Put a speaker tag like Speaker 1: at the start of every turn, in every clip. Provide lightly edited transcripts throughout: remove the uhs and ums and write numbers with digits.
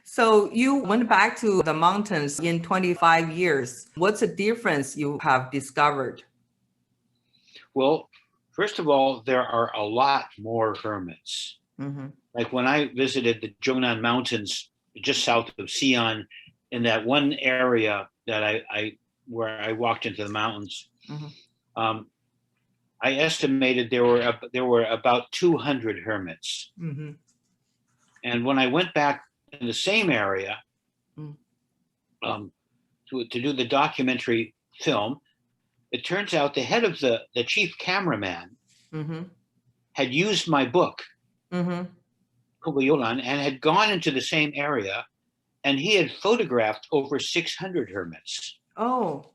Speaker 1: So you went back to the mountains in 25 years. What's the difference you have discovered?
Speaker 2: Well, first of all, there are a lot more hermits.
Speaker 1: Mm-hmm.
Speaker 2: Like when I visited the Zhongnan Mountains just south of Xi'an, in that one area that I where I walked into the mountains,
Speaker 1: Mm-hmm.
Speaker 2: um, I estimated there were about 200 hermits.
Speaker 1: Mm-hmm.
Speaker 2: And when I went back in the same area um, to do the documentary film, it turns out the head of the chief cameraman
Speaker 1: Mm-hmm.
Speaker 2: had used my book,
Speaker 1: Mm-hmm.
Speaker 2: and had gone into the same area, and he had photographed over 600 hermits.
Speaker 1: Oh.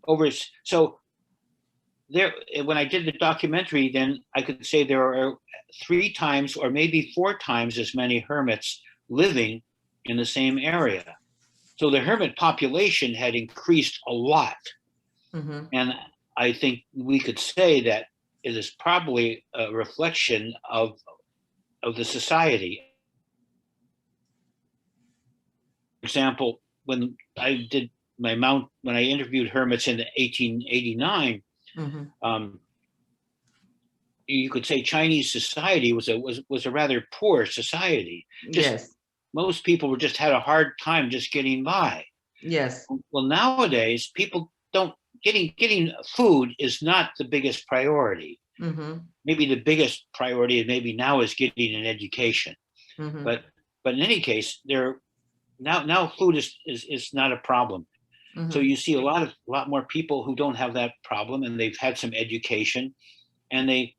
Speaker 2: Over so there, when I did the documentary, then I could say there are three times or maybe four times as many hermits living in the same area. So the hermit population had increased a lot.
Speaker 1: Mm-hmm.
Speaker 2: And I think we could say that it is probably a reflection of the society. For example, when I did when I interviewed hermits in 1889,
Speaker 1: Mm-hmm.
Speaker 2: um, you could say Chinese society was a rather poor society. Just
Speaker 1: Yes.
Speaker 2: most people were just had a hard time just getting by.
Speaker 1: Yes.
Speaker 2: Well, nowadays people don't getting food is not the biggest priority.
Speaker 1: Mm-hmm.
Speaker 2: Maybe the biggest priority maybe now is getting an education.
Speaker 1: Mm-hmm.
Speaker 2: But in any case, there now food is not a problem. So
Speaker 1: Mm-hmm.
Speaker 2: you see a lot more people who don't have that problem, and they've had some education, and they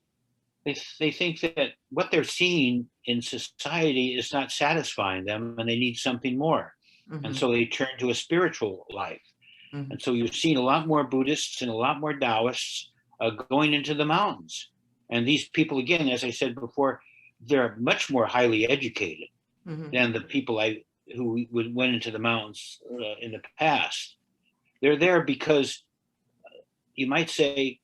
Speaker 2: think that what they're seeing in society is not satisfying them, and they need something more, and
Speaker 1: Mm-hmm.
Speaker 2: so they turn to a spiritual life.
Speaker 1: Mm-hmm.
Speaker 2: And so you've seen a lot more Buddhists and a lot more Taoists going into the mountains. And these people, again, as I said before, they're much more highly educated
Speaker 1: Mm-hmm.
Speaker 2: than the people who went into the mountains in the past. They're there because you might say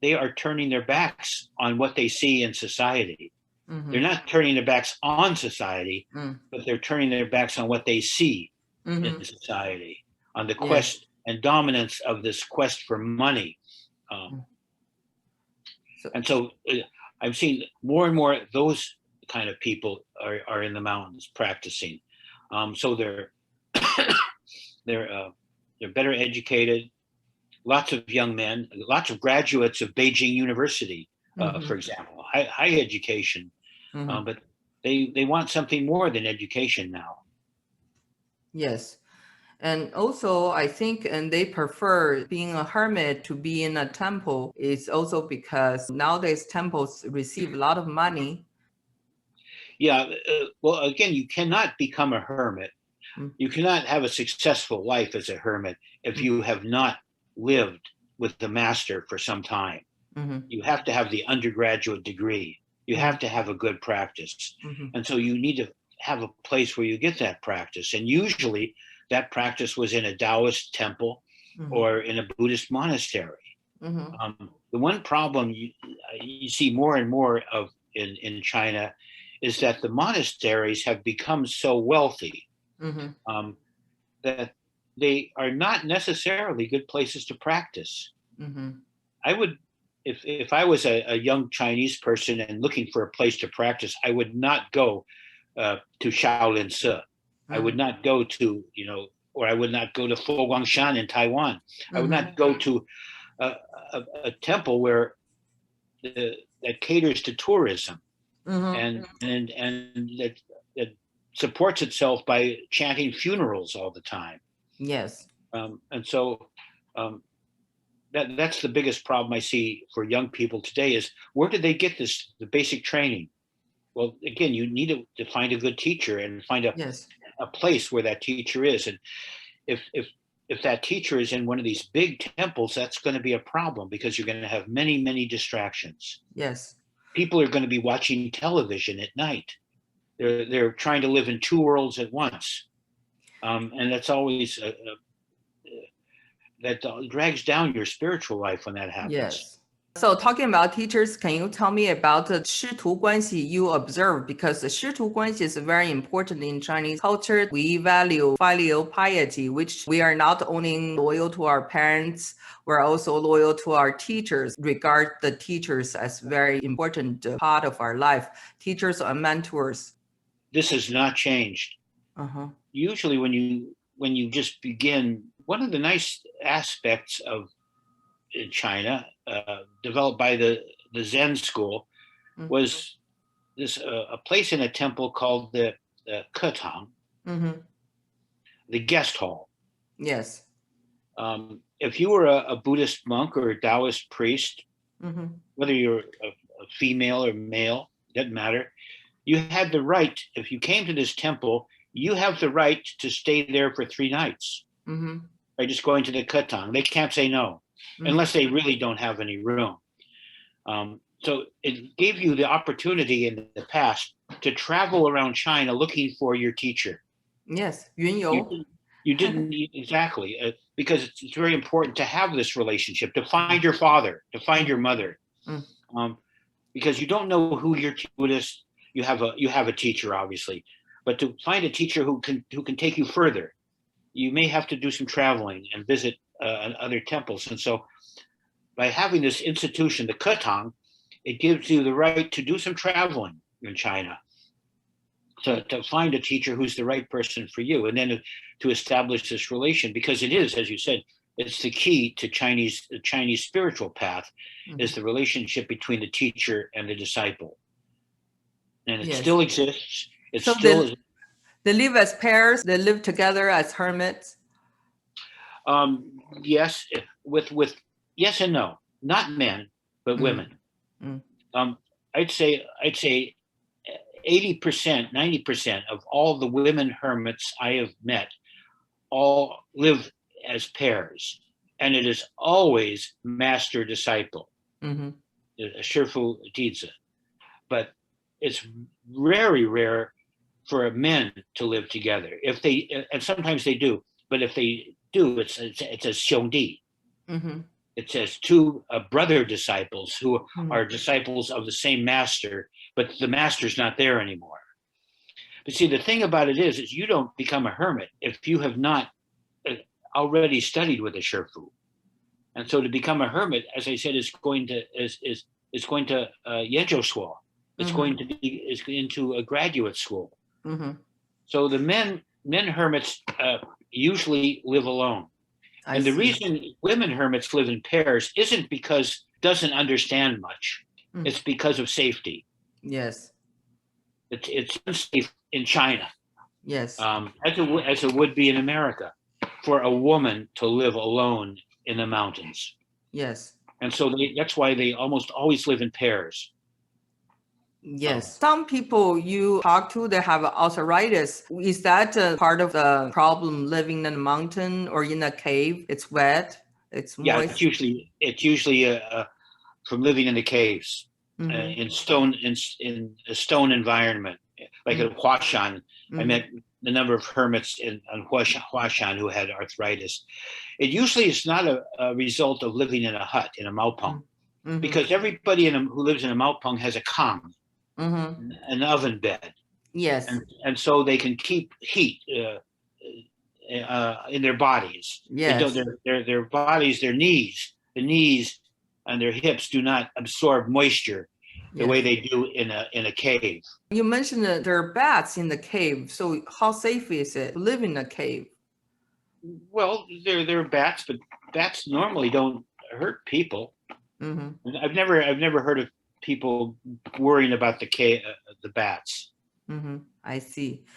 Speaker 2: they are turning their backs on what they see in society. They're
Speaker 1: Mm-hmm.
Speaker 2: not turning their backs on society, but they're turning their backs on what they see in
Speaker 1: Mm-hmm.
Speaker 2: society, on the
Speaker 1: Yes.
Speaker 2: quest and dominance of this quest for money. Um,
Speaker 1: Mm. So
Speaker 2: and so I've seen more and more those kind of people are in the mountains practicing. So they're uh, they're better educated. Lots of young men, lots of graduates of Beijing University,
Speaker 1: mm-hmm.
Speaker 2: for example, high education,
Speaker 1: Mm-hmm.
Speaker 2: but they want something more than education now.
Speaker 1: Yes. And also, I think, and they prefer being a hermit to be in a temple is also because nowadays temples receive a lot of money.
Speaker 2: Yeah, well, again, you cannot become a hermit. You cannot have a successful life as a hermit if you have not lived with the master for some time.
Speaker 1: Mm-hmm.
Speaker 2: You have to have the undergraduate degree. You
Speaker 1: Mm-hmm.
Speaker 2: have to have a good practice.
Speaker 1: Mm-hmm.
Speaker 2: And so you need to have a place where you get that practice. And usually that practice was in a Taoist temple
Speaker 1: Mm-hmm.
Speaker 2: or in a Buddhist monastery.
Speaker 1: Mm-hmm.
Speaker 2: The one problem you see more and more of in China is that the monasteries have become so wealthy
Speaker 1: Mm-hmm.
Speaker 2: um, that they are not necessarily good places to practice.
Speaker 1: Mm-hmm.
Speaker 2: I would, if I was a young Chinese person and looking for a place to practice, I would not go to Shaolin Se. I would
Speaker 1: Mm-hmm.
Speaker 2: not go to or I would not go to Foguangshan in Taiwan. I would
Speaker 1: Mm-hmm.
Speaker 2: not go to a temple where that caters to tourism
Speaker 1: Mm-hmm.
Speaker 2: and that supports itself by chanting funerals all the time.
Speaker 1: Yes.
Speaker 2: And so um, that's the biggest problem I see for young people today is where did they get the basic training? Well, again, you need to find a good teacher and find
Speaker 1: Yes.
Speaker 2: a place where that teacher is. And if if if that teacher is in one of these big temples, that's going to be a problem because you're going to have many distractions.
Speaker 1: Yes.
Speaker 2: People are going to be watching television at night. They're trying to live in two worlds at once, and that's always that drags down your spiritual life when that happens.
Speaker 1: Yes. So talking about teachers, can you tell me about the 师徒关系 you observe? Because the 师徒关系 is very important in Chinese culture. We value filial piety, which we are not only loyal to our parents, we're also loyal to our teachers, regard the teachers as very important part of our life. Teachers are mentors.
Speaker 2: This has not changed.
Speaker 1: Uh-huh.
Speaker 2: Usually when you just begin, one of the nice aspects of China, developed by the Zen school,
Speaker 1: Mm-hmm.
Speaker 2: was this a place in a temple called the Ketang,
Speaker 1: Mm-hmm.
Speaker 2: the guest hall.
Speaker 1: Yes.
Speaker 2: If you were a Buddhist monk or a Taoist priest,
Speaker 1: Mm-hmm.
Speaker 2: whether you're a female or male, doesn't matter. You had the right, if you came to this temple, you have the right to stay there for 3 nights
Speaker 1: Mm-hmm.
Speaker 2: by just going to the Ketang. They can't say no,
Speaker 1: Mm-hmm.
Speaker 2: unless they really don't have any room. So it gave you the opportunity in the past to travel around China looking for your teacher.
Speaker 1: Yes. 云游.
Speaker 2: You didn't exactly, because it's very important to have this relationship, to find your father, to find your mother,
Speaker 1: Mm.
Speaker 2: um, because you don't know who your Buddhist. You have a teacher, obviously, but to find a teacher who can take you further, you may have to do some traveling and visit other temples. And so, by having this institution, the Ketang, it gives you the right to do some traveling in China, to find a teacher who's the right person for you, and then to establish this relation, because it is, as you said, it's the key to the Chinese spiritual path, is the relationship between the teacher and the disciple, and it
Speaker 1: Yes.
Speaker 2: still exists. It
Speaker 1: So
Speaker 2: still is.
Speaker 1: they live as pairs, they live together as hermits.
Speaker 2: Yes, with yes and no, not men, but
Speaker 1: Mm.
Speaker 2: women.
Speaker 1: Mm.
Speaker 2: Um, I'd say 80%, 90% of all the women hermits I have met all live as pairs, and it is always master disciple,
Speaker 1: Mm-hmm.
Speaker 2: Shifu Dizi. But it's very rare for men to live together. If they, and sometimes they do, but if they do, it's a xiongdi.
Speaker 1: Mm-hmm.
Speaker 2: It says two brother disciples who
Speaker 1: Mm.
Speaker 2: are disciples of the same master, but the master's not there anymore. But see, the thing about it is you don't become a hermit if you have not uh, already studied with a Shifu. And so to become a hermit, as I said, is going to Yenjo school. It's
Speaker 1: Mm-hmm.
Speaker 2: going to be is into a graduate school.
Speaker 1: Mm-hmm.
Speaker 2: So the men hermits usually live alone.
Speaker 1: I
Speaker 2: And the
Speaker 1: see.
Speaker 2: reason women hermits live in pairs isn't because it doesn't understand much.
Speaker 1: Mm.
Speaker 2: It's because of safety.
Speaker 1: Yes.
Speaker 2: It's unsafe in China,
Speaker 1: Yes.
Speaker 2: as it would be in America, for a woman to live alone in the mountains.
Speaker 1: Yes.
Speaker 2: And so that's why they almost always live in pairs.
Speaker 1: Yes. Some people you talk to, they have arthritis. Is that a part of the problem living in a mountain or in a cave? It's wet, it's
Speaker 2: Yeah,
Speaker 1: moist.
Speaker 2: it's usually from living in the caves,
Speaker 1: Mm-hmm.
Speaker 2: in a stone environment, like at Huashan. I
Speaker 1: Mm-hmm.
Speaker 2: met a number of hermits in Huashan who had arthritis. It usually is not a result of living in a hut in a maopeng,
Speaker 1: Mm-hmm.
Speaker 2: because everybody who lives in a maopeng has a kang,
Speaker 1: Mm-hmm.
Speaker 2: an oven bed,
Speaker 1: Yes.
Speaker 2: and so they can keep heat in their bodies. They don't.
Speaker 1: Yes.
Speaker 2: Their bodies, the knees, and their hips do not absorb moisture the way
Speaker 1: Yes.
Speaker 2: they do in a cave.
Speaker 1: You mentioned that there are bats in the cave. So how safe is it to live in a cave?
Speaker 2: Well, they're bats, but bats normally don't hurt people.
Speaker 1: Mm-hmm.
Speaker 2: I've never heard of people worrying about the bats.
Speaker 1: Mm-hmm. I see.